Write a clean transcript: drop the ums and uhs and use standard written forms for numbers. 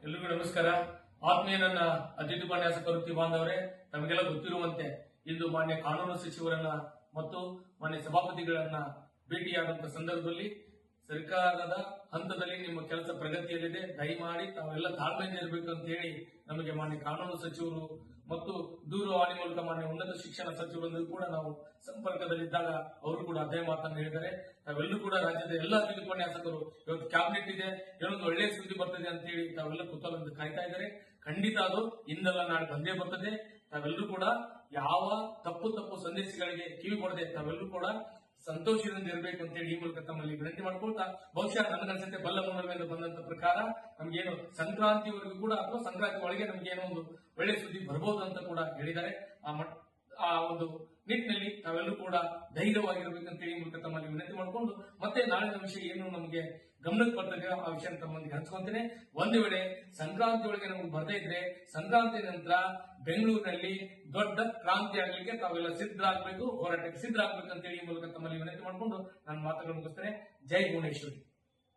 ಎಲ್ರಿಗೂ ನಮಸ್ಕಾರ. ಆತ್ಮೀಯ ನನ್ನ ಅತಿಥಿ ಉಪನ್ಯಾಸಕರು ವೃತ್ತಿ ಬಾಂಧವರೇ, ತಮಗೆಲ್ಲ ಗೊತ್ತಿರುವಂತೆ ಇಂದು ಮಾನ್ಯ ಕಾನೂನು ಸಚಿವರನ್ನ ಮತ್ತು ಮಾನ್ಯ ಸಭಾಪತಿಗಳನ್ನ ಭೇಟಿಯಾದಂತಹ ಸಂದರ್ಭದಲ್ಲಿ ಸರ್ಕಾರದ ಹಂತದಲ್ಲಿ ನಿಮ್ಮ ಕೆಲಸ ಪ್ರಗತಿಯಲ್ಲಿದೆ, ದಯಮಾಡಿ ತಾವೆಲ್ಲ ತಾಳ್ಮೆಯಿಂದ ಇರಬೇಕು ಅಂತ ಹೇಳಿ ನಮಗೆ ಮಾನ್ಯ ಕಾನೂನು ಸಚಿವರು ಮತ್ತು ದೂರವಾಣಿ ಮೂಲಕ ಮಾನ್ಯ ಉನ್ನತ ಶಿಕ್ಷಣ ಸಚಿವರೊಂದಿಗೂ ಕೂಡ ನಾವು ಸಂಪರ್ಕದಲ್ಲಿದ್ದಾಗ ಅವರು ಕೂಡ ಅದೇ ಮಾತನ್ನು ಹೇಳಿದ್ದಾರೆ. ತಾವೆಲ್ಲರೂ ಕೂಡ ರಾಜ್ಯದ ಎಲ್ಲ ಅತಿಥಿ ಉಪನ್ಯಾಸಕರು ಇವತ್ತು ಕ್ಯಾಬಿನೆಟ್ ಇದೆ, ಏನೊಂದು ಒಳ್ಳೆಯ ಸುದ್ದಿ ಬರ್ತದೆ ಅಂತ ಹೇಳಿ ತಾವೆಲ್ಲ ಕುತೂಹಲದಿಂದ ಕಾಯ್ತಾ ಇದ್ದಾರೆ. ಖಂಡಿತ ಅದು ಇಂದಲ್ಲ ನಾಳೆ ಬಂದೇ ಬರ್ತದೆ. ತಾವೆಲ್ಲರೂ ಕೂಡ ಯಾವ ತಪ್ಪು ಸಂದೇಶಗಳಿಗೆ ಕಿವಿ ಕೊಡದೆ ತಾವೆಲ್ಲರೂ ಕೂಡ ಸಂತೋಷದಿಂದ ಇರಬೇಕು ಅಂತ ಹೇಳಿ ಈ ಮೂಲಕ ತಮ್ಮಲ್ಲಿ ವಿನಂತಿ ಮಾಡ್ಕೊಳ್ತಾ, ಬಹುಶಃ ನನಗನ್ಸುತ್ತೆ ಬಲ್ಲ ಮುನ್ನಡೆಯಿಂದ ಬಂದಂತ ಪ್ರಕಾರ ನಮ್ಗೇನು ಸಂಕ್ರಾಂತಿವರೆಗೂ ಕೂಡ ಅಥವಾ ಸಂಕ್ರಾಂತಿ ಒಳಗೆ ನಮ್ಗೇನೋ ಒಂದು ಒಳ್ಳೆ ಸುದ್ದಿ ಬರಬಹುದು ಅಂತ ಕೂಡ ಹೇಳಿದ್ದಾರೆ. ಆ ಒಂದು ನಿಟ್ಟಿನಲ್ಲಿ ತಾವೆಲ್ಲರೂ ಕೂಡ ಧೈರ್ಯವಾಗಿರ್ಬೇಕಂತ ಹೇಳಿ ಮೂಲಕ ತಮ್ಮಲ್ಲಿ ವಿನಂತಿ ಮಾಡಿಕೊಂಡು ಮತ್ತೆ ನಾಳಿನ ವಿಷಯ ಏನು ನಮಗೆ ಗಮನಕ್ಕೆ ಬರ್ತದೆ ಆ ವಿಷಯ ತಮ್ಮೊಂದಿಗೆ ಹಂಚ್ಕೊಂತೇನೆ. ಒಂದು ವೇಳೆ ಸಂಕ್ರಾಂತಿ ಒಳಗೆ ನಮಗೆ ಬರ್ತಾ ಇದ್ರೆ ಸಂಕ್ರಾಂತಿ ನಂತರ ಬೆಂಗಳೂರಿನಲ್ಲಿ ದೊಡ್ಡ ಕ್ರಾಂತಿ ಆಗಲಿಕ್ಕೆ ತಾವೆಲ್ಲ ಸಿದ್ಧರಾಗಬೇಕು, ಹೋರಾಟಕ್ಕೆ ಸಿದ್ಧರಾಗಬೇಕು ಅಂತ ಹೇಳಿ ಮೂಲಕ ತಮ್ಮಲ್ಲಿ ವಿನಂತಿ ಮಾಡಿಕೊಂಡು ನಾನು ಮಾತುಗಳನ್ನು ಮುಗಿಸ್ತೇನೆ. ಜೈ ಭುವನೇಶ್ವರಿ.